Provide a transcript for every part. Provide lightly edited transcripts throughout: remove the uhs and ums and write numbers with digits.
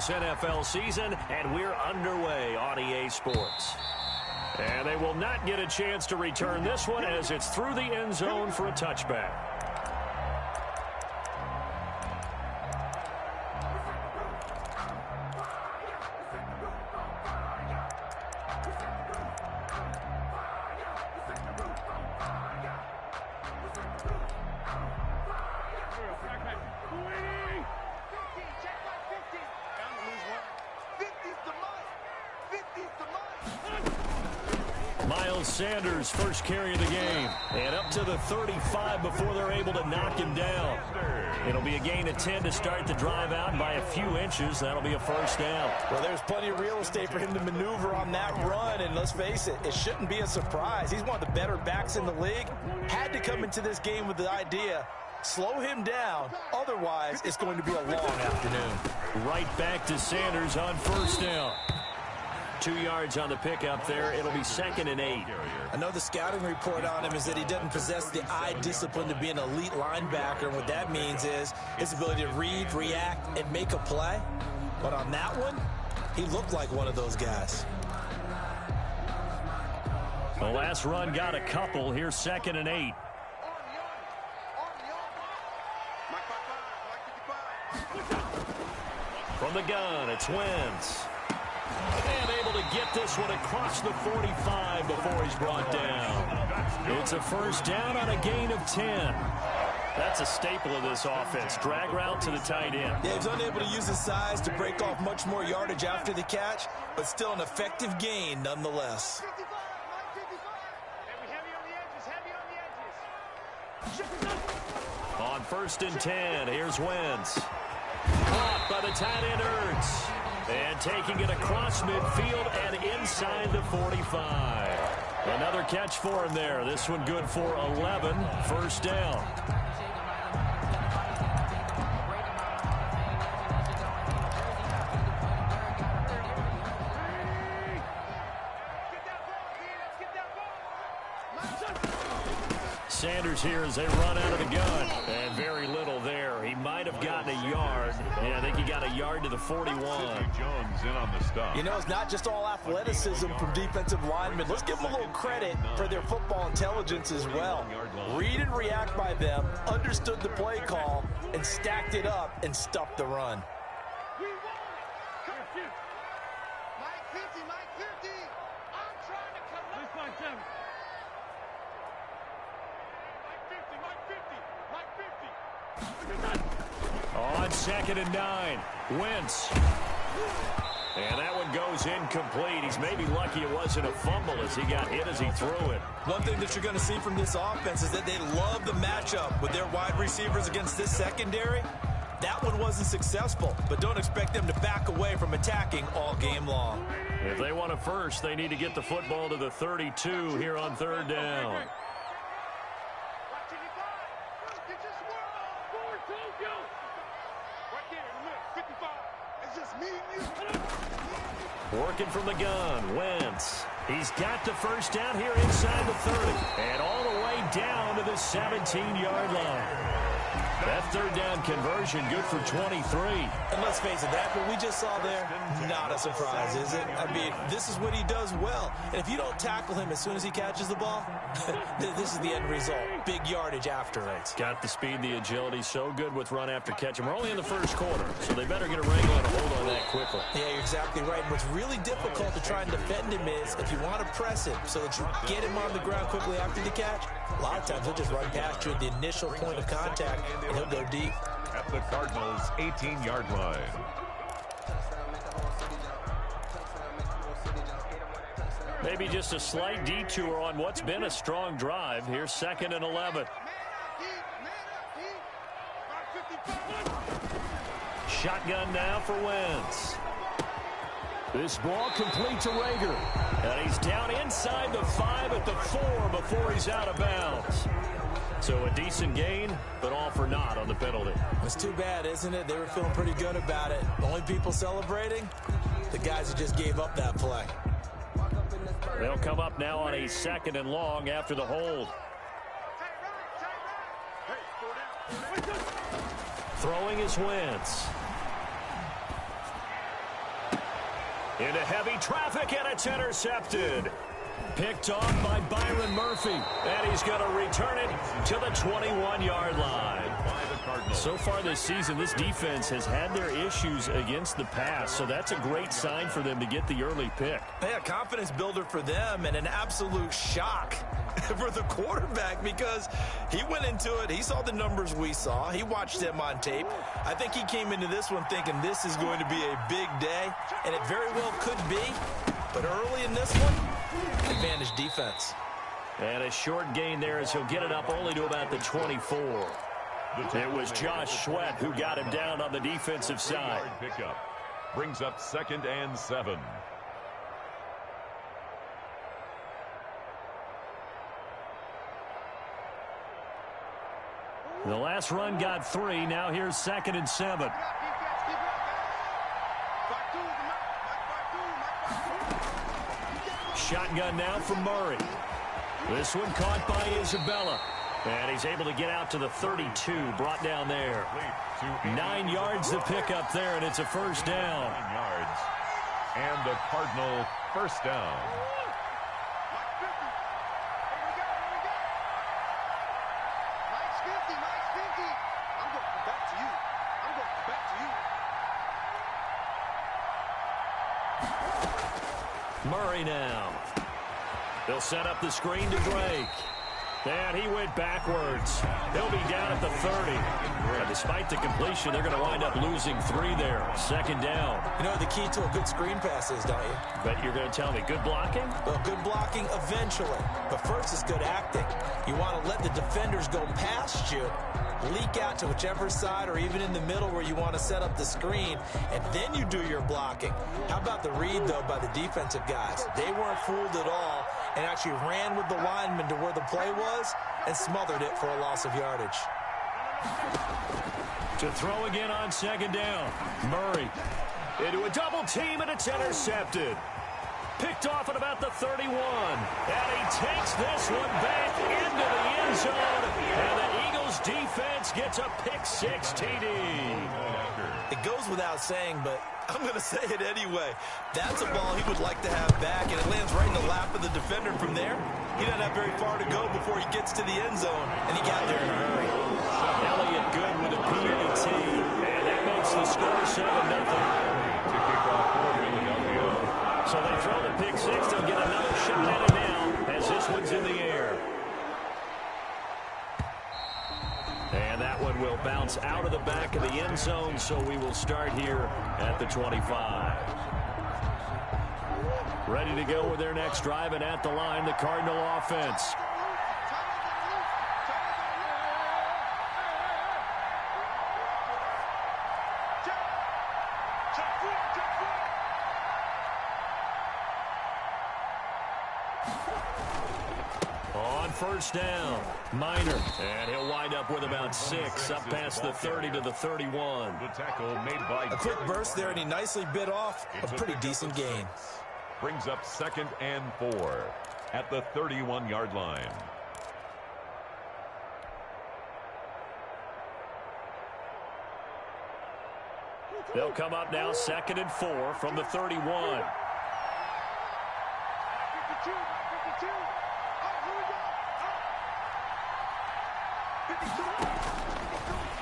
this NFL season, and we're underway on EA Sports. And they will not get a chance to return this one as it's through the end zone for a touchback. Miles Sanders first carry of the game, and up to the 35 before they're able to knock him down. It'll be a gain of 10 to start the drive out by a few inches. That'll be a first down. Well, there's plenty of real estate for him to maneuver on that run, and let's face it, it shouldn't be a surprise. He's one of the better backs in the league. Had to come into this game with the idea, slow him down, otherwise it's going to be a long afternoon. Right back to Sanders on first down. 2 yards on the pickup there. It'll be 2nd and 8. I know the scouting report on him is that he doesn't possess the eye discipline to be an elite linebacker. And what that means is his ability to read, react, and make a play. But on that one, he looked like one of those guys. The last run got a couple. Here's 2nd and 8. From the gun, it's Wentz. And able to get this one across the 45 before he's brought down. It's a first down on a gain of 10. That's a staple of this offense. Drag route to the tight end. Yeah, he's unable to use his size to break off much more yardage after the catch, but still an effective gain nonetheless. On 1st and 10, here's Wentz. Caught by the tight end Ertz. And taking it across midfield and inside the 45. Another catch for him there. This one good for 11. First down. Sanders here as they run out of the gun. And very little there. He might have gotten a yard. Yeah, I think he got a yard to the 41. Jones in on the stop. You know, it's not just all athleticism from defensive linemen. Let's give them a little credit for their football intelligence as well. Read and react by them, understood the play call, and stacked it up and stuffed the run. On 2nd and 9, Wentz. And that one goes incomplete. He's maybe lucky it wasn't a fumble as he got hit as he threw it. One thing that you're going to see from this offense is that they love the matchup with their wide receivers against this secondary. That one wasn't successful, but don't expect them to back away from attacking all game long. If they want a first, they need to get the football to the 32 here on 3rd down. Working from the gun, Wentz. He's got the first down here inside the 30. And all the way down to the 17-yard line. That 3rd down conversion good for 23. And let's face it, that what we just saw there, not a surprise, is it? I mean, this is what he does well. And if you don't tackle him as soon as he catches the ball, this is the end result. Big yardage after it. Got the speed, the agility, so good with run after catch. And we're only in the first quarter, so they better get a wrangle and a hold on that quickly. Yeah, you're exactly right. And what's really difficult to try and defend him is if you want to press him so that you get him on the ground quickly after the catch, a lot of times he'll just run past you at the initial point of contact, and he'll go deep. At the Cardinals' 18-yard line. Maybe just a slight detour on what's been a strong drive. Here's 2nd and 11. Shotgun now for Wentz. This ball complete to Rager. And he's down inside the 5 at the 4 before he's out of bounds. So a decent gain, but all for naught on the penalty. It's too bad, isn't it? They were feeling pretty good about it. The only people celebrating, the guys who just gave up that play. They'll come up now on a 2nd and long after the hold. Throwing is Wentz. Into heavy traffic, and it's intercepted. Picked off by Byron Murphy, and he's going to return it to the 21-yard line. So far this season, this defense has had their issues against the pass, so that's a great sign for them to get the early pick. Yeah, confidence builder for them and an absolute shock for the quarterback because he went into it. He saw the numbers we saw. He watched them on tape. I think he came into this one thinking this is going to be a big day, and it very well could be. But early in this one, advantage defense. And a short gain there as he'll get it up only to about the 24. It was Josh Sweat who got him down on the defensive side. Pickup brings up 2nd and 7. The last run got 3. Now here's 2nd and 7. Shotgun now from Murray. This one caught by Isabella. And he's able to get out to the 32, brought down there. 9 yards to pick up there, and it's a first down. 9 yards. And the Cardinal first down. Murray now. They'll set up the screen to Drake. And he went backwards. He'll be down at the 30. And despite the completion, they're going to wind up losing 3 there. 2nd down. You know what the key to a good screen pass is, don't you? But you're going to tell me, good blocking? Well, good blocking eventually. But first is good acting. You want to let the defenders go past you, leak out to whichever side or even in the middle where you want to set up the screen, and then you do your blocking. How about the read, though, by the defensive guys? They weren't fooled at all and actually ran with the lineman to where the play was and smothered it for a loss of yardage. To throw again on 2nd down. Murray into a double team, and it's intercepted. Picked off at about the 31. And he takes this one back into the end zone. And the Eagles defense gets a pick-6 TD. It goes without saying, but I'm going to say it anyway. That's a ball he would like to have back, and it lands right in the lap of the defender from there. He doesn't have very far to go before he gets to the end zone, and he got there in a hurry. Elliott good with a PAT, and that makes the score 7-0. So they throw the pick-6. They'll get another shot at it now as this one's in the air. And that one will bounce out of the back of the end zone, so we will start here at the 25. Ready to go with their next drive, and at the line, the Cardinal offense. On first down, Minor, and he'll wind up with about 6, up past the 30 to the 31. The tackle made by a quick burst there, and he nicely bit off a pretty decent gain. Brings up 2nd and 4 at the 31-yard line. They'll come up now 2nd and 4 from the 31.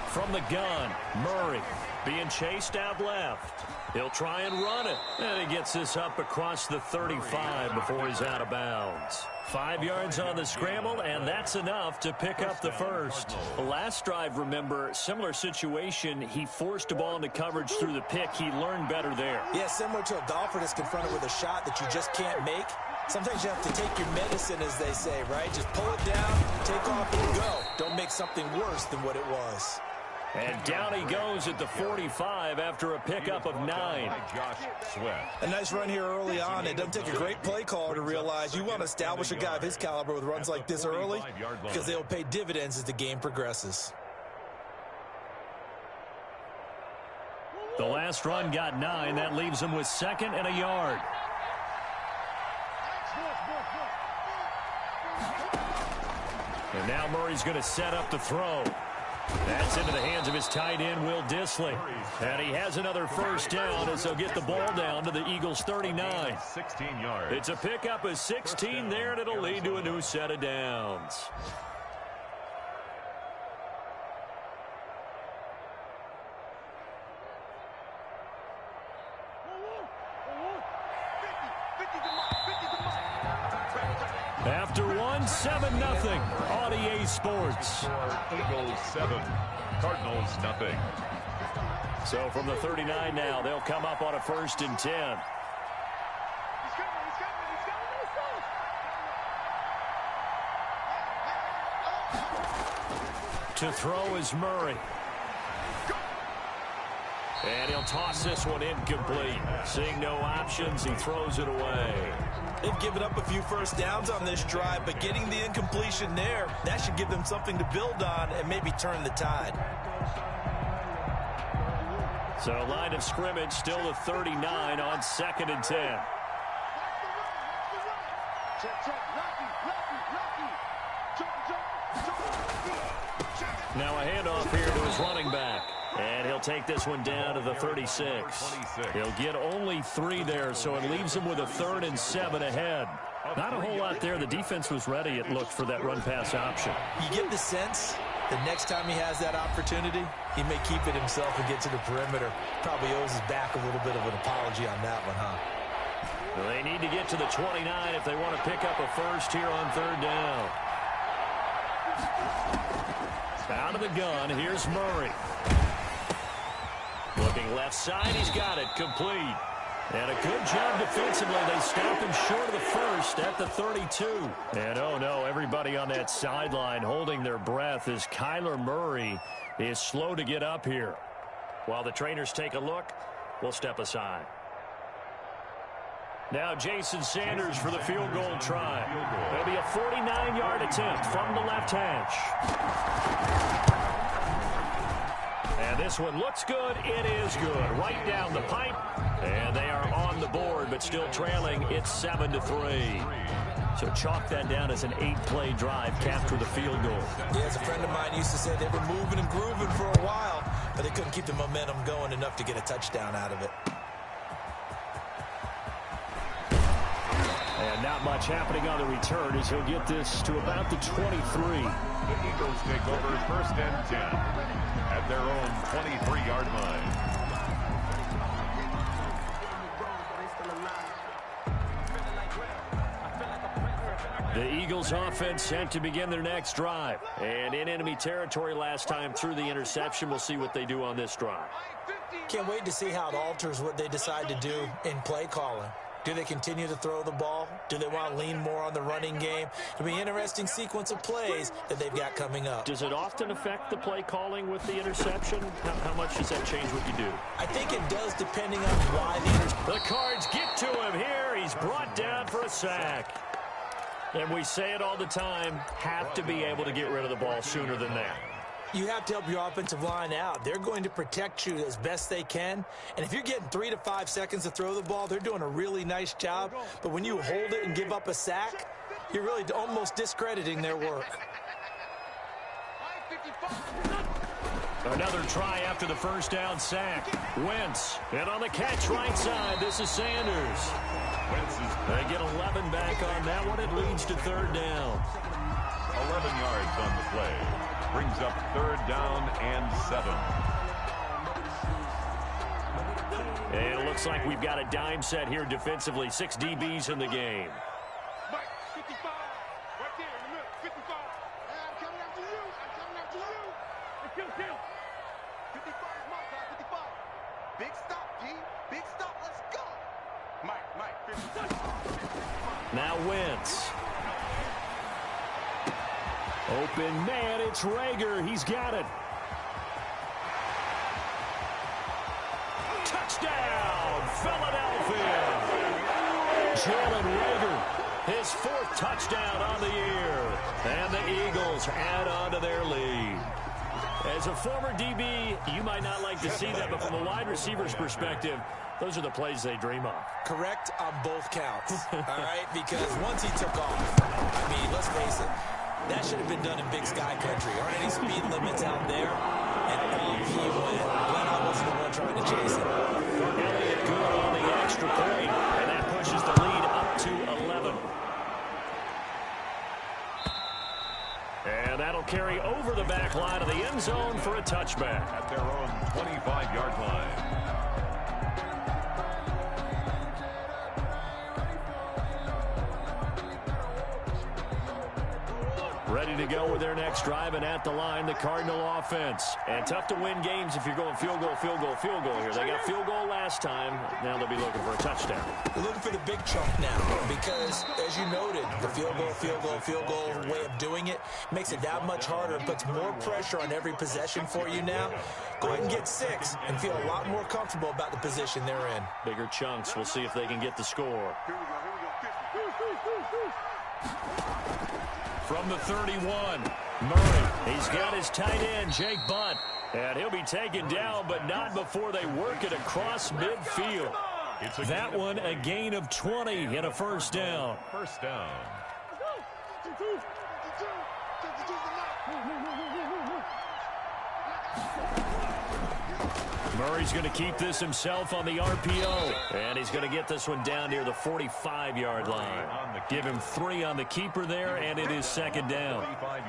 From the gun, Murray being chased out left. He'll try and run it. And he gets this up across the 35 before he's out of bounds. 5 yards on the scramble, and that's enough to pick up the first. The last drive, remember, similar situation. He forced a ball into coverage through the pick. He learned better there. Yeah, similar to a golfer that's confronted with a shot that you just can't make. Sometimes you have to take your medicine, as they say, right? Just pull it down, take off, and go. Don't make something worse than what it was. And down he goes at the 45 after a pickup of 9. Josh Sweat. A nice run here early on. It doesn't take a great play caller to realize you want to establish a guy of his caliber with runs like this early because they'll pay dividends as the game progresses. The last run got 9. That leaves him with 2nd and a yard. And now Murray's going to set up the throw. That's into the hands of his tight end, Will Dissly. And he has another first down as they'll get the ball down to the Eagles' 39. 16 yards. It's a pickup of 16 there, and it'll lead to a new set of downs. After 7-0, on EA Sports. Eagles 7, Cardinals nothing. So from the 39 now, they'll come up on a 1st and 10. To throw is Murray. And he'll toss this one incomplete. Seeing no options, he throws it away. They've given up a few first downs on this drive, but getting the incompletion there, that should give them something to build on and maybe turn the tide. So line of scrimmage still the 39 on 2nd and 10. Now a handoff here to his running back. And he'll take this one down to the 36. He'll get only 3 there, so it leaves him with a 3rd and 7 ahead. Not a whole lot there. The defense was ready, it looked, for that run-pass option. You get the sense the next time he has that opportunity, he may keep it himself and get to the perimeter. Probably owes his back a little bit of an apology on that one, huh? Well, they need to get to the 29 if they want to pick up a first here on 3rd down. Out of the gun, here's Murray. Looking left side, he's got it, complete. And a good job defensively. They stopped him short of the first at the 32. And oh no, everybody on that sideline holding their breath as Kyler Murray is slow to get up here. While the trainers take a look, we'll step aside. Now Jason Sanders for the field goal try. It'll be a 49-yard attempt from the left hash. And this one looks good. It is good. Right down the pipe. And they are on the board, but still trailing. It's 7-3. So chalk that down as an 8-play drive, capture the field goal. Yeah, as a friend of mine used to say, they were moving and grooving for a while, but they couldn't keep the momentum going enough to get a touchdown out of it. And not much happening on the return as he'll get this to about the 23. The Eagles take over 1st and 10 at their own 23-yard line. The Eagles offense sent to begin their next drive. And in enemy territory last time through the interception. We'll see what they do on this drive. Can't wait to see how it alters what they decide to do in play calling. Do they continue to throw the ball? Do they want to lean more on the running game? It'll be an interesting sequence of plays that they've got coming up. Does it often affect the play calling with the interception? How much does that change what you do? I think it does, depending on why the interception. The Cards get to him here. He's brought down for a sack. And we say it all the time, have to be able to get rid of the ball sooner than that. You have to help your offensive line out. They're going to protect you as best they can. And if you're getting 3 to 5 seconds to throw the ball, they're doing a really nice job. But when you hold it and give up a sack, you're really almost discrediting their work. Another try after the first down sack. Wentz. And on the catch right side, this is Sanders. They get 11 back on that one. It leads to 3rd down. 11 yards on the play. Brings up 3rd down and 7. And it looks like we've got a dime set here defensively. 6 DBs in the game. Mike, 55. Right there in the middle. 55. I'm coming after you. I'm coming after you. Let's kill. 55 is my guy. 55. Big stop, G. Big stop. Let's go. Mike, 55. Now Wentz. Open man, it's Rager. He's got it. Touchdown, Philadelphia. Jalen Rager, his 4th touchdown on the year. And the Eagles add on to their lead. As a former DB, you might not like to see that, but from a wide receiver's perspective, those are the plays they dream of. Correct on both counts, all right? Because once he took off, I mean, let's face it, That should have been done in Big Sky country. Aren't any speed limits out there? And off he went. Glad I wasn't the one trying to chase him. Elliott good on the extra point, and that pushes the lead up to 11. And that'll carry over the back line of the end zone for a touchback. At their own 25-yard line. Ready to go with their next drive, and at the line, the Cardinal offense. And tough to win games if you're going field goal, field goal, field goal here. They got field goal last time. Now they'll be looking for a touchdown. They're looking for the big chunk now because, as you noted, the field goal, field goal, field goal way of doing it makes it that much harder and puts more pressure on every possession for you now. Go ahead and get 6 and feel a lot more comfortable about the position they're in. Bigger chunks. We'll see if they can get the score. From the 31, Murray. He's got his tight end, Jake Butt. And he'll be taken down, but not before they work it across midfield. That one, a gain of 20 and a first down. First down. Murray's going to keep this himself on the RPO. And he's going to get this one down near the 45-yard line. Give him 3 on the keeper there, and it is second down.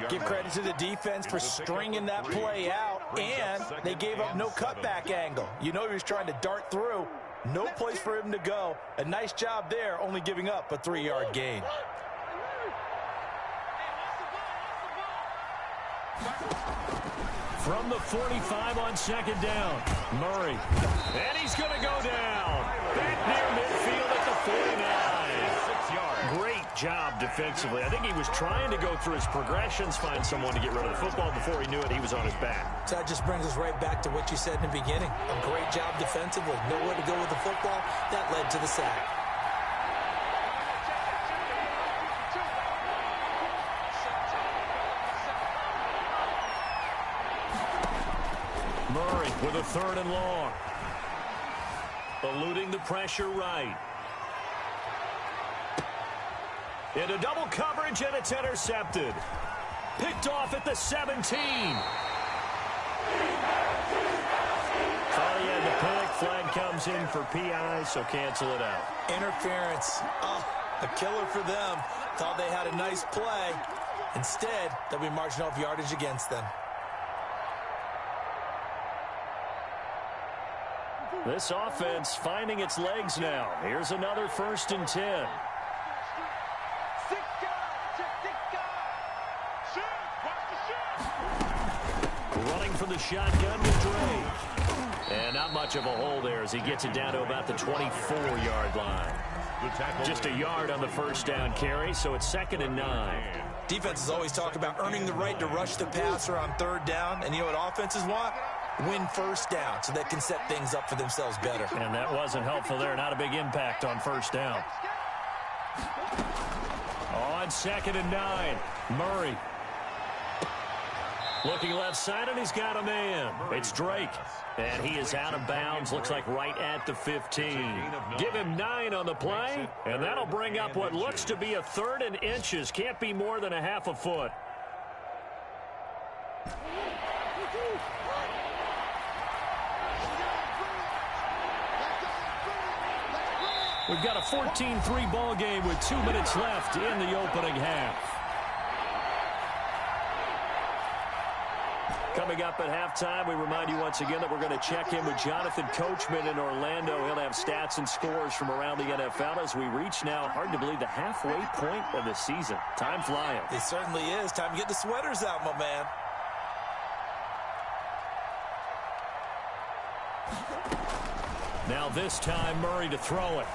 Give credit to the defense for stringing that play out, and they gave up no cutback angle. You know he was trying to dart through. No place for him to go. A nice job there, only giving up a 3-yard gain. From the 45 on second down, Murray. And he's going to go down. Back near midfield at the 49. 6 yards. Great job defensively. I think he was trying to go through his progressions, find someone to get rid of the football. Before he knew it, he was on his back. So that just brings us right back to what you said in the beginning. A great job defensively. Nowhere to go with the football. That led to the sack. Murray with a 3rd and long. Eluding the pressure right. Into double coverage, and it's intercepted. Picked off at the 17. Thought he had the pick. Flag comes in for PI, so cancel it out. Interference. Oh, a killer for them. Thought they had a nice play. Instead, they'll be marching off yardage against them. This offense finding its legs now. Here's another 1st and 10. Running from the shotgun to Drake. And not much of a hole there as he gets it down to about the 24-yard line. Just a yard on the first down carry, so it's 2nd and 9. Defenses always talk about earning the right to rush the passer on 3rd down. And you know what offenses want? Win first down so they can set things up for themselves better. And that wasn't helpful there. Not a big impact on first down. On 2nd and 9, Murray. Looking left side, and he's got a man. It's Drake. And he is out of bounds. Looks like right at the 15. Give him 9 on the play, and that'll bring up what looks to be a 3rd and inches. Can't be more than a half a foot. We've got a 14-3 ball game with 2 minutes left in the opening half. Coming up at halftime, we remind you once again that we're going to check in with Jonathan Coachman in Orlando. He'll have stats and scores from around the NFL as we reach now, hard to believe, the halfway point of the season. Time flying. It certainly is. Time to get the sweaters out, my man. Now this time, Murray to throw it.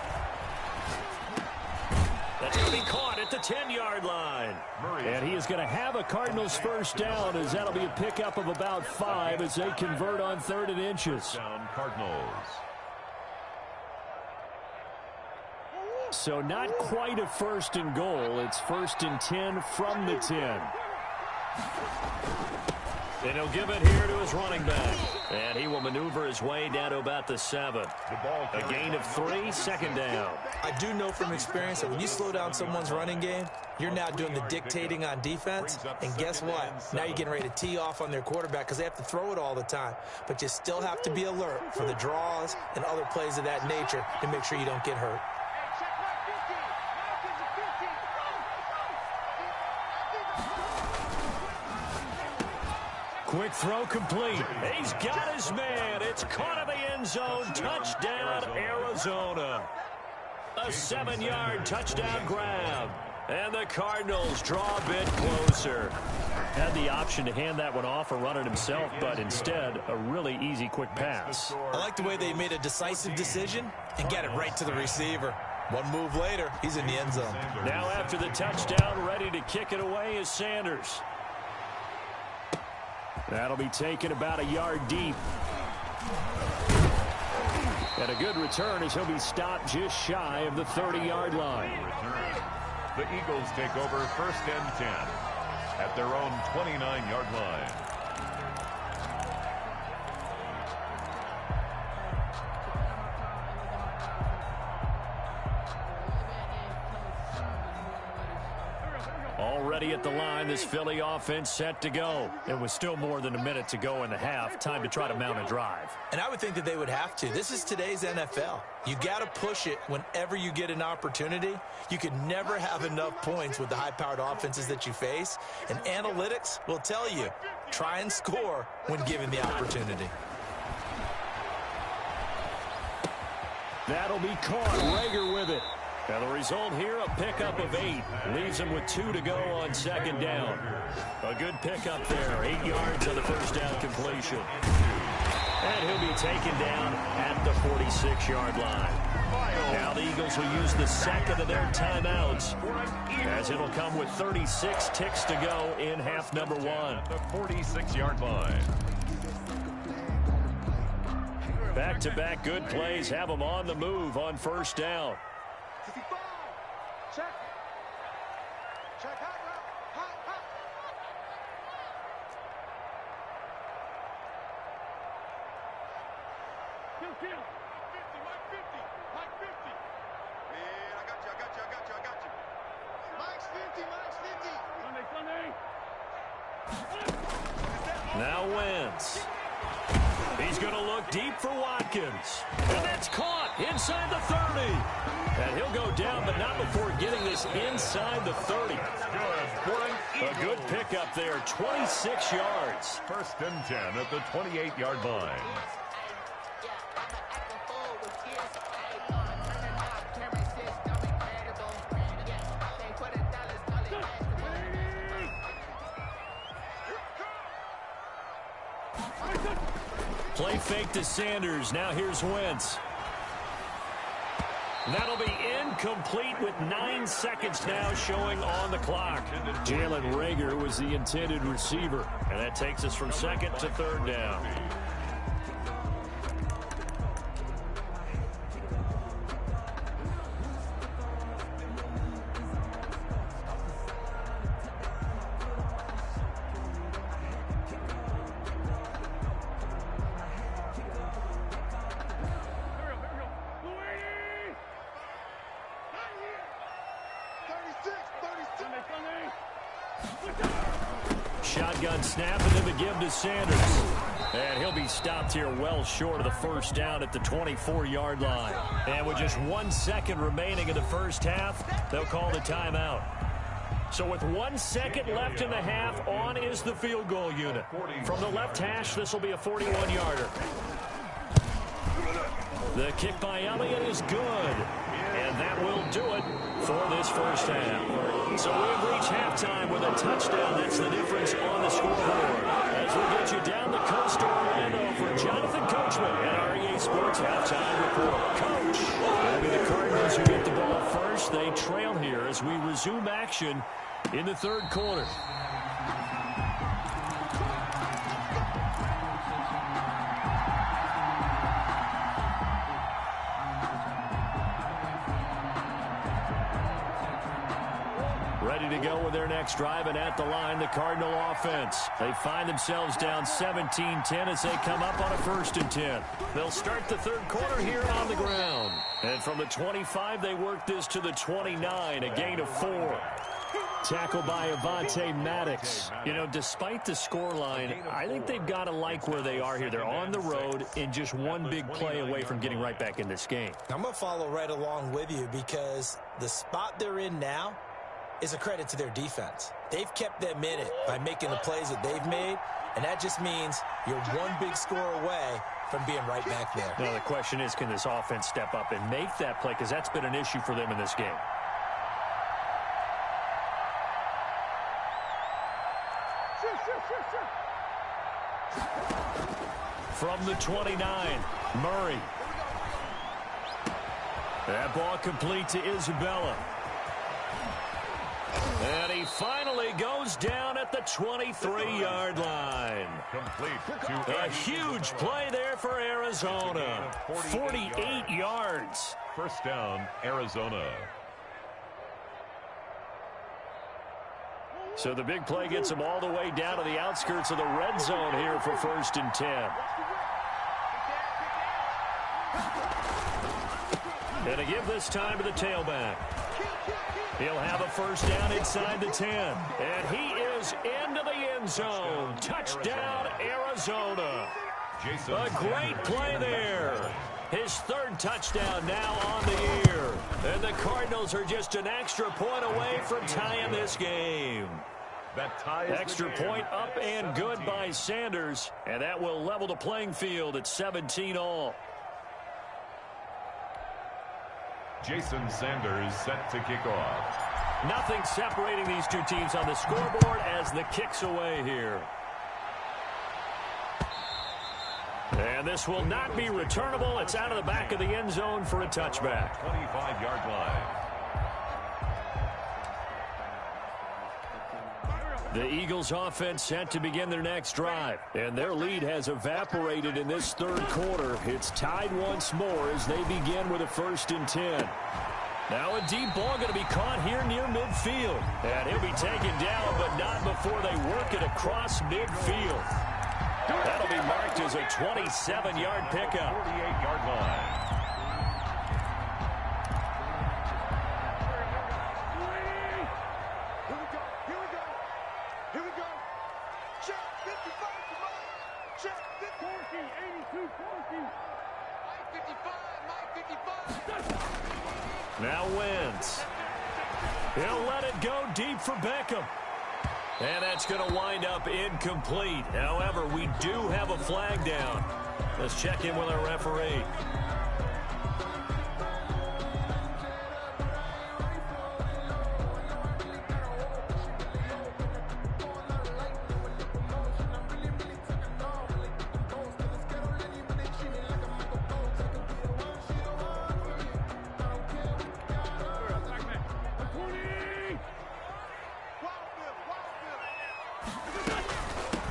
That's going to be caught at the 10-yard line. And he is going to have a Cardinals first down, as that'll be a pickup of about 5 as they convert on 3rd and inches. Down Cardinals. So not quite a 1st and goal. It's 1st and 10 from the 10. And he'll give it here to his running back. And he will maneuver his way down to about the 7. A gain of 3, second down. I do know from experience that when you slow down someone's running game, you're now doing the dictating on defense. And guess what? Now you're getting ready to tee off on their quarterback because they have to throw it all the time. But you still have to be alert for the draws and other plays of that nature to make sure you don't get hurt. Quick throw complete. He's got his man. It's caught in the end zone. Touchdown, Arizona. A 7-yard touchdown grab. And the Cardinals draw a bit closer. Had the option to hand that one off or run it himself, but instead, a really easy quick pass. I like the way they made a decisive decision and got it right to the receiver. One move later, he's in the end zone. Now after the touchdown, ready to kick it away is Sanders. That'll be taken about a yard deep. And a good return as he'll be stopped just shy of the 30-yard line. The Eagles take over 1st and 10 at their own 29-yard line. Already at the line, this Philly offense set to go. It was still more than a minute to go in the half. Time to try to mount a drive. And I would think that they would have to. This is today's NFL. You got to push it whenever you get an opportunity. You can never have enough points with the high-powered offenses that you face. And analytics will tell you, try and score when given the opportunity. That'll be caught. Rager with it. Now the result here, a pickup of 8. Leaves him with 2 to go on second down. A good pickup there. 8 yards on the first down completion. And he'll be taken down at the 46-yard line. Now the Eagles will use the second of their timeouts, as it'll come with 36 ticks to go in half number 1. The 46-yard line. Back-to-back good plays have them on the move on first down. 55. Check. Check. Hot route. Hot. Kill. 50. Mike 50. Mike 50. Man, I got you. Mike's 50. Now Wentz. He's going to look deep for Watkins. And that's caught inside the 30. And he'll go down, but not before getting this inside the 30. A good pickup there, 26 yards. 1st and 10 at the 28-yard line. Play fake to Sanders. Now here's Wentz. That'll be incomplete with 9 seconds now showing on the clock. Jalen Rager was the intended receiver, and that takes us from second to third down. Shotgun snap and then the give to Sanders. And he'll be stopped here well short of the first down at the 24-yard line. And with just 1 second remaining in the first half, they'll call the timeout. So with 1 second left in the half, on is the field goal unit. From the left hash, this will be a 41-yarder. The kick by Elliott is good. And that will do it for this first half. So we've reached halftime with a touchdown. That's the difference on the scoreboard. As we get you down the coast to Orlando for Jonathan Coachman at our EA Sports Halftime Report. Coach, it'll be the Cardinals who get the ball first. They trail here as we resume action in the third quarter. Ready to go with their next drive, and at the line, the Cardinal offense. They find themselves down 17-10 as they come up on a 1st and 10. They'll start the 3rd quarter here on the ground. And from the 25, they work this to the 29, a gain of 4. Tackle by Avonte Maddox. You know, despite the scoreline, I think they've got to like where they are here. They're on the road and just one big play away from getting right back in this game. I'm going to follow right along with you because the spot they're in now is a credit to their defense. They've kept them in it by making the plays that they've made, and that just means you're one big score away from being right back there. Now, the question is, can this offense step up and make that play? Because that's been an issue for them in this game. From the 29, Murray. That ball complete to Isabella. And he finally goes down at the 23-yard line. Complete. A huge play there for Arizona. 48 yards. 1st down, Arizona. So the big play gets them all the way down to the outskirts of the red zone here for 1st and 10. And to give this time to the tailback. He'll have a 1st down inside the 10. And he is into the end zone. Touchdown, Arizona. A great play there. His 3rd touchdown now on the year. And the Cardinals are just an extra point away from tying this game. Extra point up and good by Sanders. And that will level the playing field at 17 all. Jason Sanders set to kick off. Nothing separating these two teams on the scoreboard as the kick's away here. And this will not be returnable. It's out of the back of the end zone for a touchback. 25-yard line. The Eagles offense set to begin their next drive. And their lead has evaporated in this 3rd quarter. It's tied once more as they begin with a 1st and 10. Now a deep ball going to be caught here near midfield. And he'll be taken down, but not before they work it across midfield. That'll be marked as a 27-yard pickup. 48-yard line. Here we go. Check 55 to Mike. Check 50. 82, 40. Mike 55. Now Wentz. He'll let it go deep for Beckham. And that's going to wind up incomplete. However, we do have a flag down. Let's check in with our referee.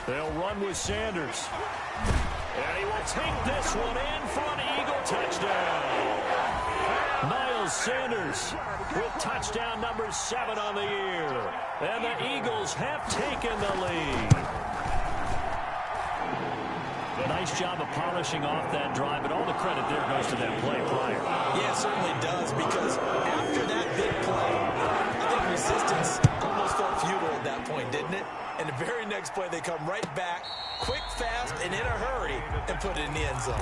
They'll run with Sanders. And he will take this one in for an Eagle touchdown. Miles Sanders with touchdown number 7 on the year. And the Eagles have taken the lead. A nice job of polishing off that drive, and all the credit there goes to that play prior. Yeah, it certainly does, because after that big play, I think resistance almost felt futile at that point, didn't it? And the very next play, they come right back, quick, fast, and in a hurry, and put it in the end zone.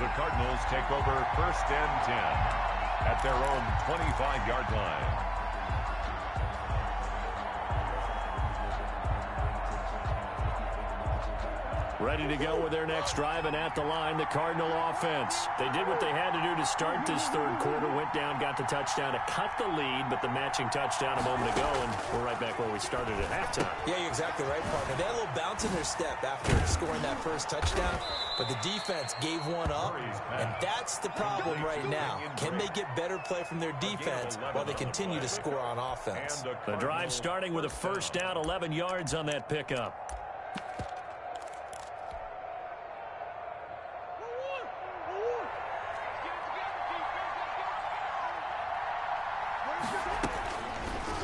The Cardinals take over 1st and 10 at their own 25-yard line. Ready to go with their next drive, and at the line, the Cardinal offense. They did what they had to do to start this 3rd quarter, went down, got the touchdown to cut the lead, but the matching touchdown a moment ago, and we're right back where we started at halftime. Yeah, you're exactly right, partner. They had a little bounce in their step after scoring that first touchdown, but the defense gave one up, and that's the problem right now. Can they get better play from their defense while they continue to score on offense? The drive starting with a 1st down, 11 yards on that pickup.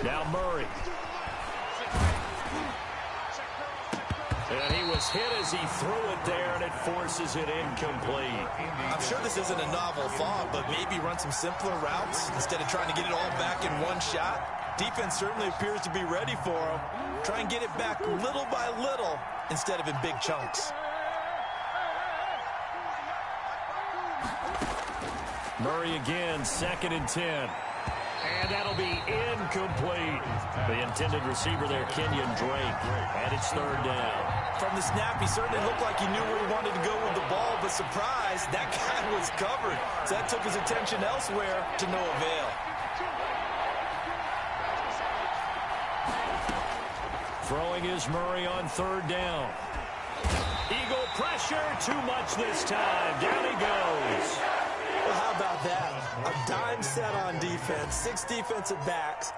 Now Murray. And he was hit as he threw it there, and it forces it incomplete. I'm sure this isn't a novel thought, but maybe run some simpler routes instead of trying to get it all back in one shot. Defense certainly appears to be ready for him. Try and get it back little by little instead of in big chunks. Murray again, 2nd and 10. And that'll be incomplete. The intended receiver there, Kenyon Drake. And it's 3rd down. From the snap, he certainly looked like he knew where he wanted to go with the ball, but surprise, that guy was covered. So that took his attention elsewhere to no avail. Throwing is Murray on 3rd down. Eagle pressure, too much this time. Down he goes. Well, how about that? A dime set on defense, 6 defensive backs.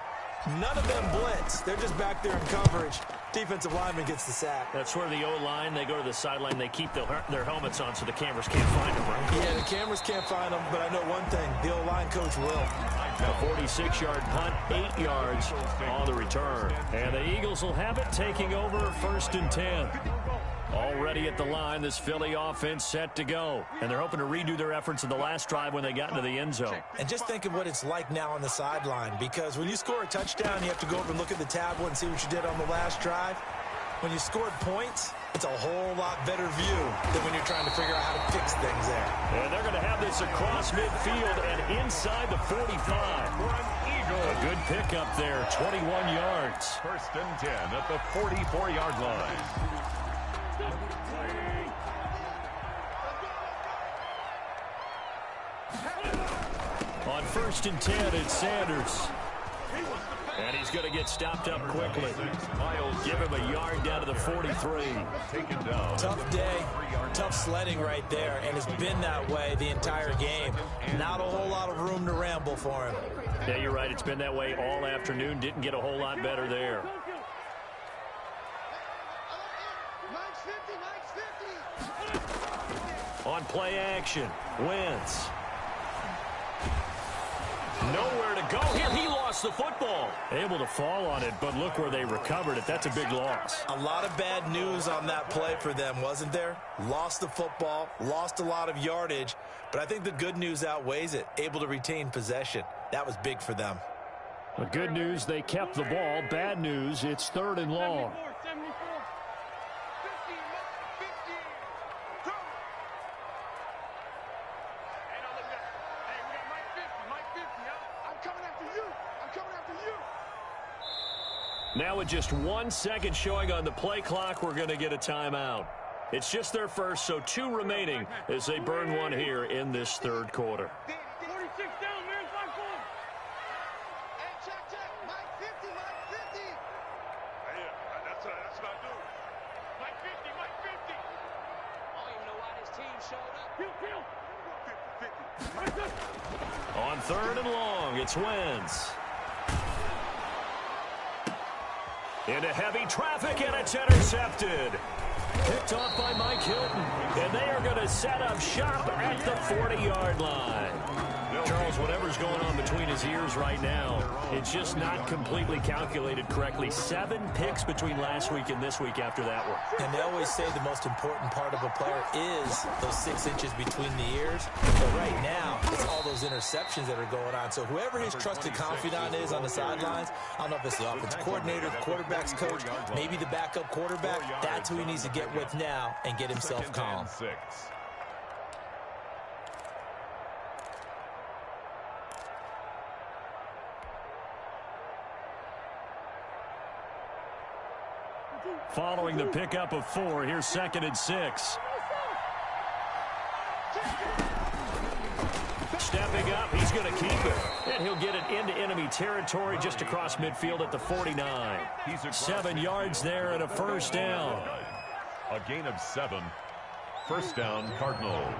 None of them blitz. They're just back there in coverage. Defensive lineman gets the sack. That's where the O-line, they go to the sideline, they keep their helmets on so the cameras can't find them, right? Yeah, the cameras can't find them, but I know one thing. The O-line coach will. A 46-yard punt, 8 yards on the return. And the Eagles will have it, taking over 1st and 10. Already at the line, this Philly offense set to go. And they're hoping to redo their efforts in the last drive when they got into the end zone. And just think of what it's like now on the sideline, because when you score a touchdown, you have to go over and look at the tablet and see what you did on the last drive. When you scored points, it's a whole lot better view than when you're trying to figure out how to fix things there. And they're going to have this across midfield and inside the 45. A good pickup there, 21 yards. 1st and 10 at the 44-yard line. On 1st and 10, it's Sanders. And he's going to get stopped up quickly. Give him a yard down to the 43. Taken down. Tough day, tough sledding right there, and it's been that way the entire game. Not a whole lot of room to ramble for him. Yeah, you're right. It's been that way all afternoon. Didn't get a whole lot better there. On play action, Wentz. Nowhere to go here. He lost the football. Able to fall on it, but look where they recovered it. That's a big loss. A lot of bad news on that play for them, wasn't there? Lost the football, lost a lot of yardage, but I think the good news outweighs it. Able to retain possession. That was big for them. The good news, they kept the ball. Bad news, it's 3rd and long. Now with just 1 second showing on the play clock, we're going to get a timeout. It's just their first, so 2 remaining as they burn one here in this 3rd quarter. 46 down, man. 5-4. Hey, check. Mike 50, Mike 50. Hey, that's what I do. Mike 50, Mike 50. I don't even know why this team showed up. Kill. 50. On 3rd and long, it's Wentz. Into heavy traffic, and it's intercepted. Picked off by Mike Hilton. And they are going to set up shop at the 40-yard line. Charles, whatever's going on between his ears right now, it's just not completely calculated correctly. 7 picks between last week and this week after that one. And they always say the most important part of a player is those 6 inches between the ears. But right now, it's all those interceptions that are going on. So whoever his trusted confidant is on the sidelines, I don't know if it's the offensive coordinator, the quarterback's coach, maybe the backup quarterback, that's who he needs to get with now and get himself calm. 6. Following the pickup of 4, here's 2nd and 6. Stepping up, he's going to keep it. And he'll get it into enemy territory just across midfield at the 49. 7 yards there and a 1st down. A gain of 7. 1st down, Cardinals.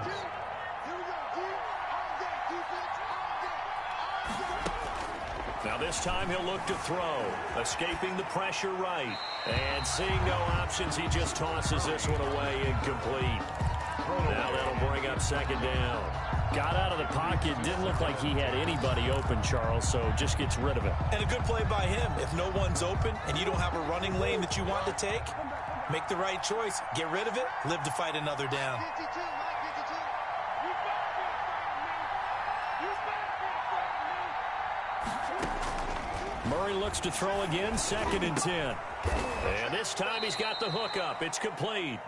Now this time he'll look to throw. Escaping the pressure right. And seeing no options, he just tosses this one away incomplete. Now that'll bring up 2nd down. Got out of the pocket. Didn't look like he had anybody open, Charles, so just gets rid of it. And a good play by him. If no one's open and you don't have a running lane that you want to take, make the right choice. Get rid of it. Live to fight another down. Murray looks to throw again, 2nd and 10. And this time he's got the hook up. It's complete.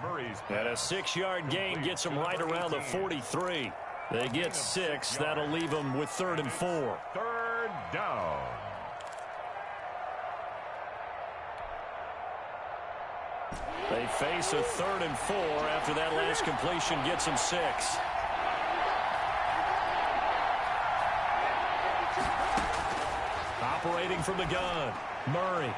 And a 6-yard gain gets him right around the 43. They get 6. That'll leave them with 3rd and 4. 3rd down. They face a 3rd and 4 after that last completion gets them 6. Operating from the gun, Murray.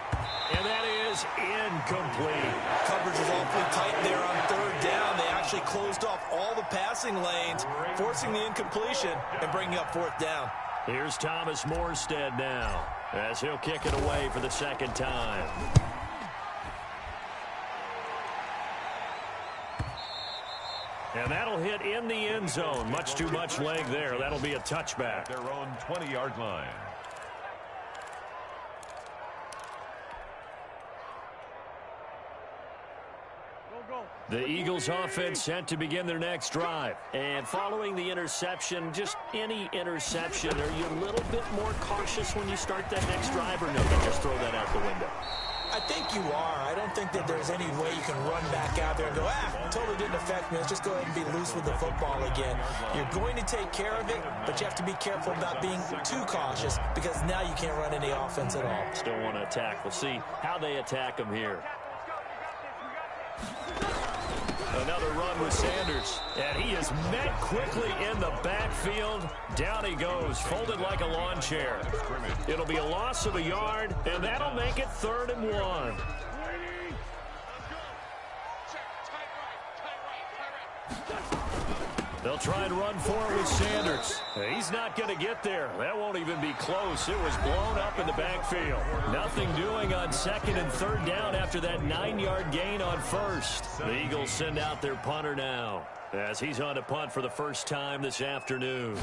And that is incomplete. Coverage was awfully tight there on 3rd down. They actually closed off all the passing lanes, forcing the incompletion and bringing up 4th down. Here's Thomas Morstead now as he'll kick it away for the 2nd time. And that'll hit in the end zone. Much too much leg there. That'll be a touchback. Their own 20-yard line. The Eagles offense set to begin their next drive. And following the interception, just any interception, are you a little bit more cautious when you start that next drive, or no, you just throw that out the window? I think you are. I don't think that there's any way you can run back out there and go, totally didn't affect me. Let's just go ahead and be loose with the football again. You're going to take care of it, but you have to be careful about being too cautious because now you can't run any offense at all. Still want to attack. We'll see how they attack them here. Another run with Sanders, and he is met quickly in the backfield. Down he goes, folded like a lawn chair. It'll be a loss of a yard, and that'll make it 3rd and 1. They'll try and run for it with Sanders. He's not going to get there. That won't even be close. It was blown up in the backfield. Nothing doing on 2nd and 3rd down after that 9-yard gain on 1st. The Eagles send out their punter now as he's on to punt for the first time this afternoon.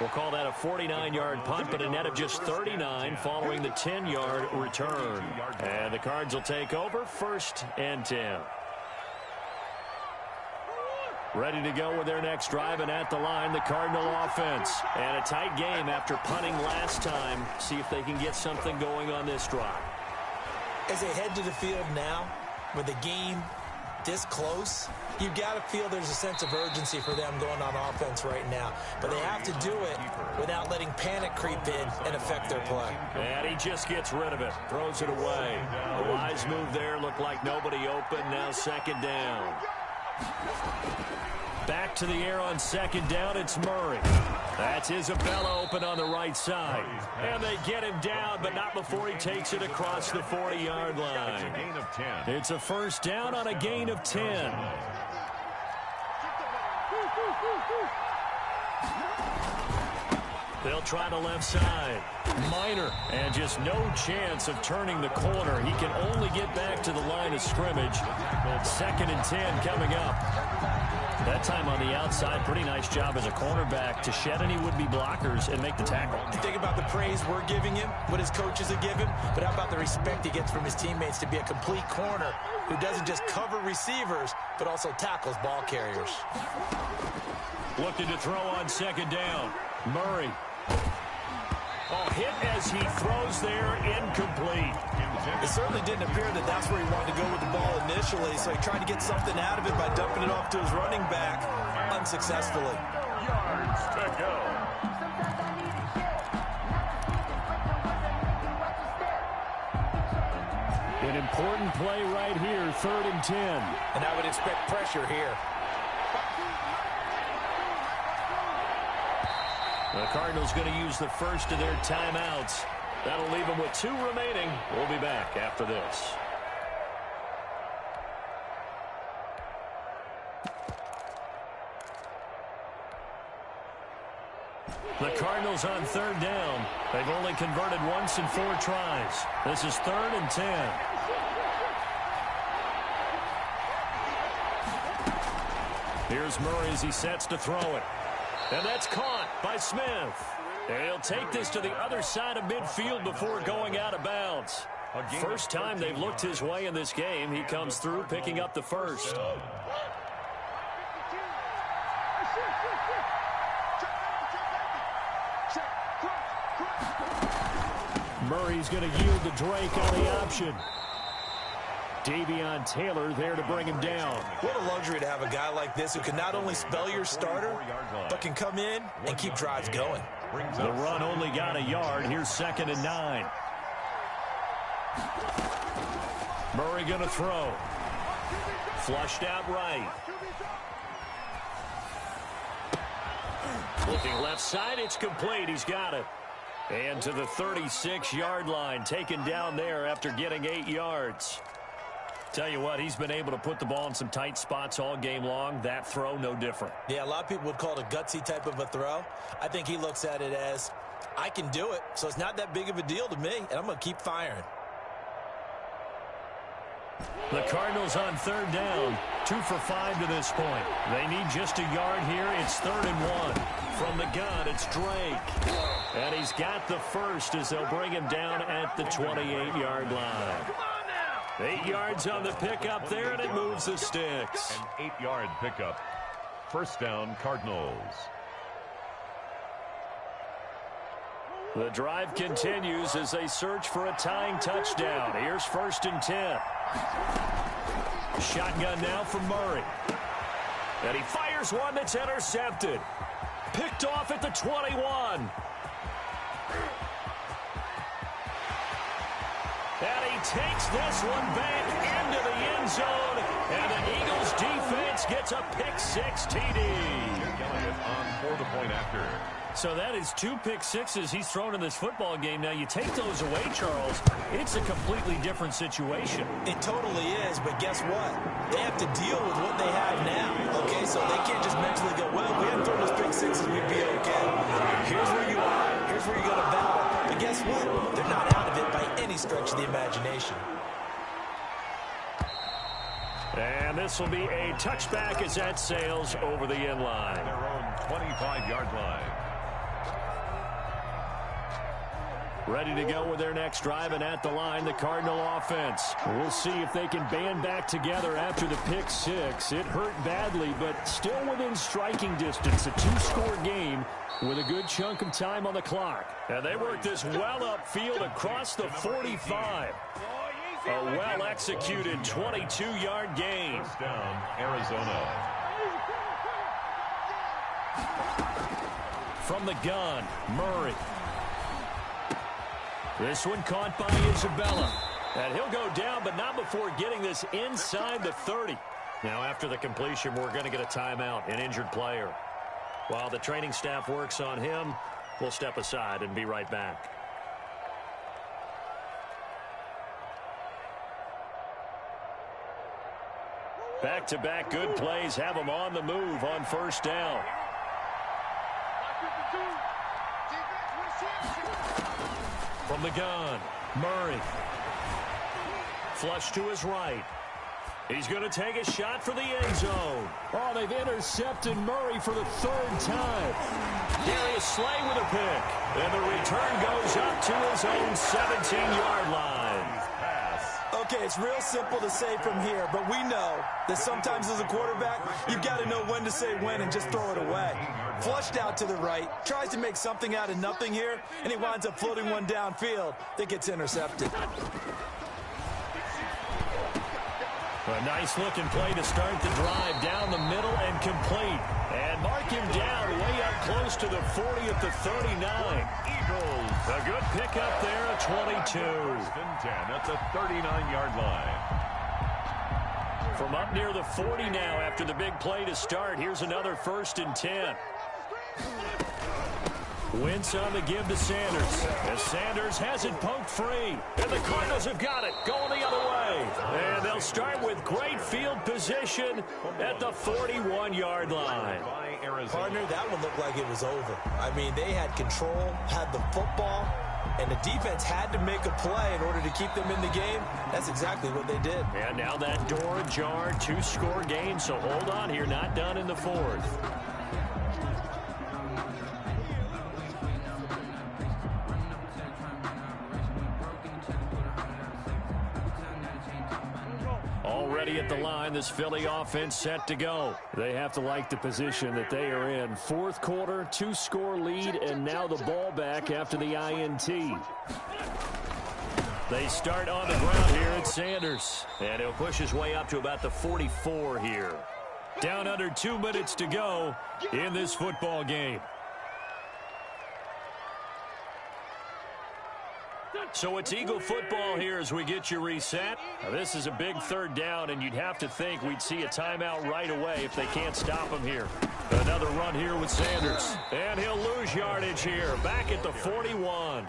We'll call that a 49-yard punt, but a net of just 39 following the 10-yard return. And the Cards will take over, 1st and 10. Ready to go with their next drive, and at the line, the Cardinal offense. And a tight game after punting last time. See if they can get something going on this drive. As they head to the field now, with the game this close, you've got to feel there's a sense of urgency for them going on offense right now. But they have to do it without letting panic creep in and affect their play. And he just gets rid of it, throws it away. A wise move there, looked like nobody open, now 2nd down. Back to the air on 2nd down, it's Murray. That's Isabella open on the right side. And they get him down, but not before he takes it across the 40-yard line. It's a 1st down on a gain of 10. They'll try the left side. Minor, and just no chance of turning the corner. He can only get back to the line of scrimmage. 2nd and 10 coming up. That time on the outside, pretty nice job as a cornerback to shed any would-be blockers and make the tackle. Think about the praise we're giving him, what his coaches have given, but how about the respect he gets from his teammates to be a complete corner who doesn't just cover receivers, but also tackles ball carriers. Looking to throw on 2nd down. Murray. Hit as he throws there, incomplete. It certainly didn't appear that that's where he wanted to go with the ball initially, so he tried to get something out of it by dumping it off to his running back unsuccessfully. Yards to go. An important play right here, 3rd and 10. And I would expect pressure here. The Cardinals going to use the first of their timeouts. That'll leave them with 2 remaining. We'll be back after this. The Cardinals on third down. They've only converted once in 4 tries. This is 3rd and 10. Here's Murray as he sets to throw it. And that's caught by Smith. And he'll take this to the other side of midfield before going out of bounds. First time they've looked his way in this game. He comes through picking up the first. Murray's going to yield to Drake on the option. Davion Taylor there to bring him down. What a luxury to have a guy like this who can not only spell your starter, but can come in and keep drives going. The run only got a yard. Here's 2nd and 9. Murray going to throw. Flushed out right. Looking left side, it's complete. He's got it. And to the 36-yard line, taken down there after getting 8 yards. Tell you what, he's been able to put the ball in some tight spots all game long. That throw, no different. Yeah, a lot of people would call it a gutsy type of a throw. I think he looks at it as, I can do it, so it's not that big of a deal to me, and I'm going to keep firing. The Cardinals on third down, 2 for 5 to this point. They need just a yard here. It's 3rd and 1. From the gun, it's Drake. And he's got the first as they'll bring him down at the 28-yard line. 8 yards on the pickup there, and it moves the sticks. An 8-yard pickup. First down, Cardinals. The drive continues as they search for a tying touchdown. Here's 1st and 10. Shotgun now from Murray. And he fires one that's intercepted. Picked off at the 21. And he takes this one back into the end zone. And the Eagles defense gets a pick-6 TD. Elliott on for the point after. So that is 2 pick-6s he's thrown in this football game. Now, you take those away, Charles, it's a completely different situation. It totally is, but guess what? They have to deal with what they have now, okay? So they can't just mentally go, well, we hadn't thrown those pick-6s, we'd be okay. Here's where you are. Here's where you're going to battle. But guess what? They're not out of it by any stretch of the imagination. And this will be a touchback as that sails over the end line. Their own 25-yard line. Ready to go with their next drive, and at the line, the Cardinal offense. We'll see if they can band back together after the pick-6. It hurt badly, but still within striking distance. A 2-score game with a good chunk of time on the clock. And they work this well upfield across the 45. A well-executed 22-yard gain. First down, Arizona. From the gun, Murray. This one caught by Isabella. And he'll go down, but not before getting this inside the 30. Now, after the completion, we're going to get a timeout, an injured player. While the training staff works on him, we'll step aside and be right back. Back-to-back good plays have them on the move on first down. From the gun, Murray. Flush to his right. He's going to take a shot for the end zone. Oh, they've intercepted Murray for the 3rd time. Darius Slay with a pick. And the return goes up to his own 17-yard line. Okay, it's real simple to say from here, but we know that sometimes as a quarterback, you've got to know when to say when and just throw it away. Flushed out to the right, tries to make something out of nothing here, and he winds up floating one downfield that gets intercepted. A nice-looking play to start the drive down the middle and complete. And mark him down way up close to the 40 at the 39. Eagles. A good pickup there at 22. First and 10 at the 39-yard line. From up near the 40 now after the big play to start. Here's another 1st and 10. Wentz on the give to Sanders. As Sanders has it poked free. And the Cardinals have got it. Going the other way. away. And they'll start with great field position at the 41-yard line. Partner, that one looked like it was over. I mean, they had control, had the football, and the defense had to make a play in order to keep them in the game. That's exactly what they did. And now that door ajar, 2-score game, so hold on here, not done in the fourth. Already at the line, this Philly offense set to go. They have to like the position that they are in. Fourth quarter, 2-score lead, and now the ball back after the INT. They start on the ground here at Sanders. And he'll push his way up to about the 44 here. Down under 2 minutes to go in this football game. So it's Eagle football here as we get you reset. Now this is a big third down, and you'd have to think we'd see a timeout right away if they can't stop him here. Another run here with Sanders. And he'll lose yardage here. Back at the 41.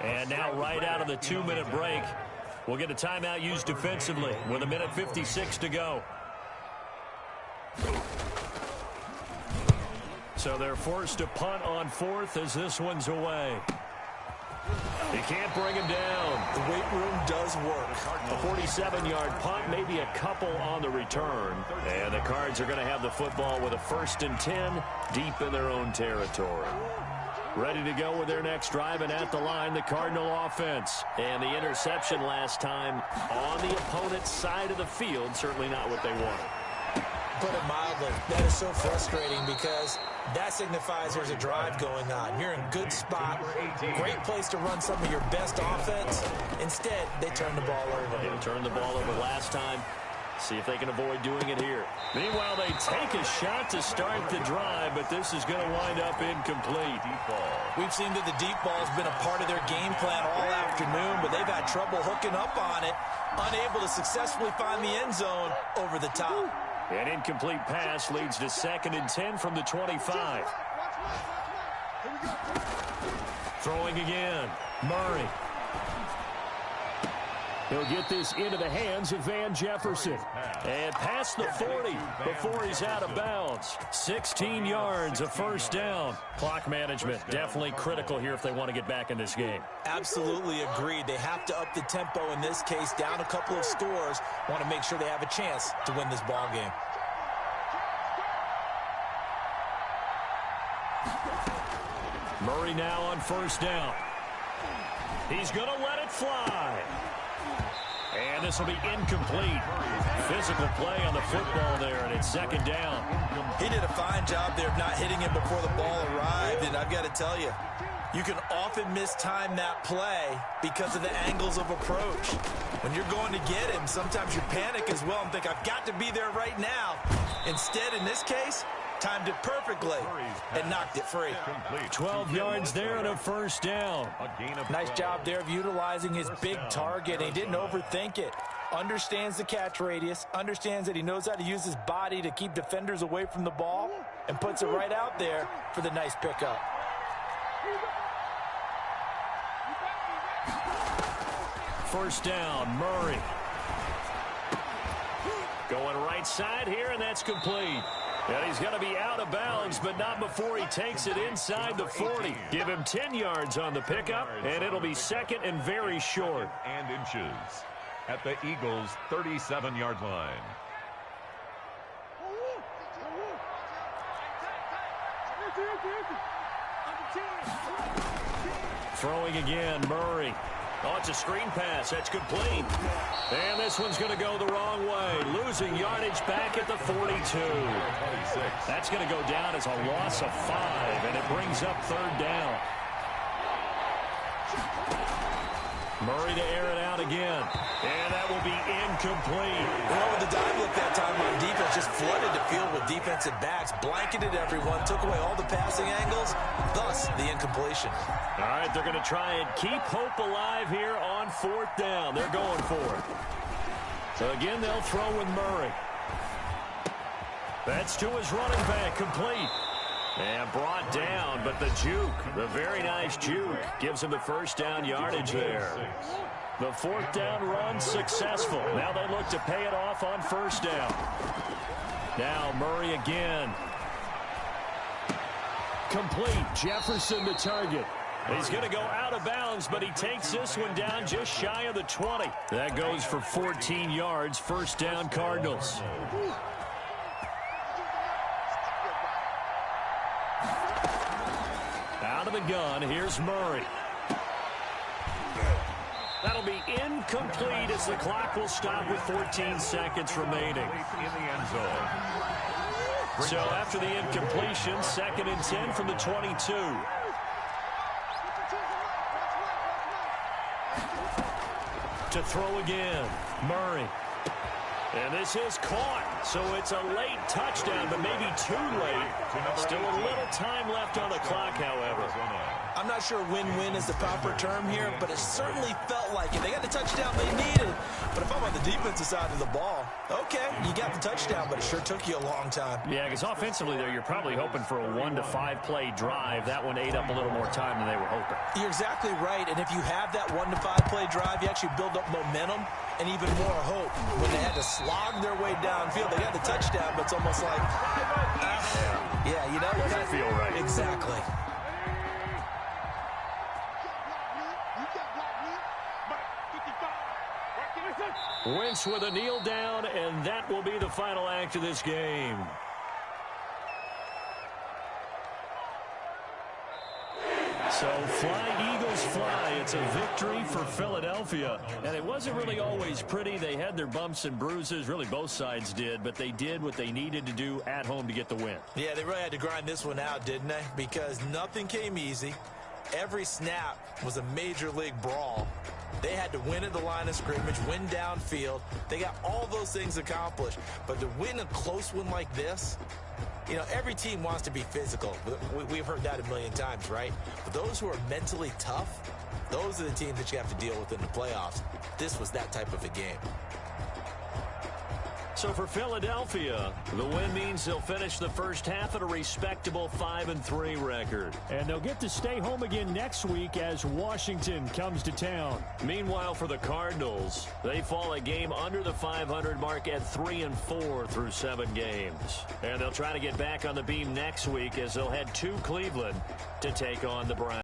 And now right out of the 2-minute break, we'll get a timeout used defensively with 1:56 to go. So they're forced to punt on fourth as this one's away. He can't bring him down. The weight room does work. A 47-yard punt, maybe a couple on the return. And the Cards are going to have the football with a 1st and 10 deep in their own territory. Ready to go with their next drive, and at the line, the Cardinal offense. And the interception last time on the opponent's side of the field, certainly not what they wanted. Put it mildly, that is so frustrating because that signifies there's a drive going on. You're in good spot, great place to run some of your best offense. Instead, they turn the ball over. They turned the ball over last time. See if they can avoid doing it here. Meanwhile, they take a shot to start the drive, but this is going to wind up incomplete. We've seen that the deep ball has been a part of their game plan all afternoon, but they've had trouble hooking up on it, unable to successfully find the end zone over the top. An incomplete pass leads to 2nd and 10 from the 25. Throwing again. Murray. He'll get this into the hands of Van Jefferson. And past the 40 before he's out of bounds. 16 yards, a 1st down. Clock management definitely critical here if they want to get back in this game. Absolutely agreed. They have to up the tempo in this case, down a couple of scores. Want to make sure they have a chance to win this ball game. Murray now on 1st down. He's going to let it fly. And this will be incomplete. Physical play on the football there, and it's 2nd down. He did a fine job there of not hitting him before the ball arrived, and I've got to tell you, you can often mistime that play because of the angles of approach. When you're going to get him, sometimes you panic as well and think, I've got to be there right now. Instead, in this case, timed it perfectly and knocked it free. 12 yards there and a 1st down. Nice job there of utilizing his big target. He didn't overthink it. Understands the catch radius, understands that he knows how to use his body to keep defenders away from the ball, and puts it right out there for the nice pickup. First down, Murray. Going right side here, and that's complete. And he's going to be out of bounds, but not before he takes it inside the 40. Give him 10 yards on the pickup, and it'll be 2nd and very short. And inches at the Eagles' 37-yard line. Throwing again, Murray. Oh, it's a screen pass. That's complete. And this one's going to go the wrong way. Losing yardage back at the 42. That's going to go down as a loss of 5, and it brings up 3rd down. Murray to air it out again. And that will be incomplete. You know, with the dive look that time on defense, just flooded the field with defensive backs, blanketed everyone, took away all the passing angles, thus the incompletion. All right, they're going to try and keep hope alive here on 4th down. They're going for it. So again, they'll throw with Murray. That's to his running back, complete. And brought down, but the juke, the very nice juke, gives him the 1st down yardage there. The fourth down run successful. Now they look to pay it off on first down. Now Murray again. Complete. Jefferson the target. He's going to go out of bounds, but he takes this one down just shy of the 20. That goes for 14 yards. First down, Cardinals. Out of the gun, here's Murray. That'll be incomplete as the clock will stop with 14 seconds remaining. In the end zone. So after the incompletion, 2nd and 10 from the 22. To throw again, Murray. And this is caught, so it's a late touchdown, but maybe too late. Still a little time left on the clock, however. I'm not sure win-win is the proper term here, but it certainly felt like it. They got the touchdown they needed, but if I'm on the defensive side of the ball, okay, you got the touchdown, but it sure took you a long time. Yeah, because offensively there, you're probably hoping for a 1 to 5 play drive. That one ate up a little more time than they were hoping. You're exactly right, and if you have that 1 to 5 play drive, you actually build up momentum and even more hope. When they had to slog their way downfield, they got the touchdown, but it's almost like, yeah, you know, doesn't feel right. Exactly. Wentz with a kneel down, and that will be the final act of this game. So fly, Eagles, fly. It's a victory for Philadelphia. And it wasn't really always pretty. They had their bumps and bruises. Really, both sides did. But they did what they needed to do at home to get the win. Yeah, they really had to grind this one out, didn't they? Because nothing came easy. Every snap was a major league brawl. They had to win at the line of scrimmage, win downfield. They got all those things accomplished. But to win a close one like this, you know, every team wants to be physical. We've heard that a million times, right? But those who are mentally tough, those are the teams that you have to deal with in the playoffs. This was that type of a game. So for Philadelphia, the win means they'll finish the first half at a respectable 5-3 record. And they'll get to stay home again next week as Washington comes to town. Meanwhile, for the Cardinals, they fall a game under the 500 mark at 3-4 through 7 games. And they'll try to get back on the beam next week as they'll head to Cleveland to take on the Browns.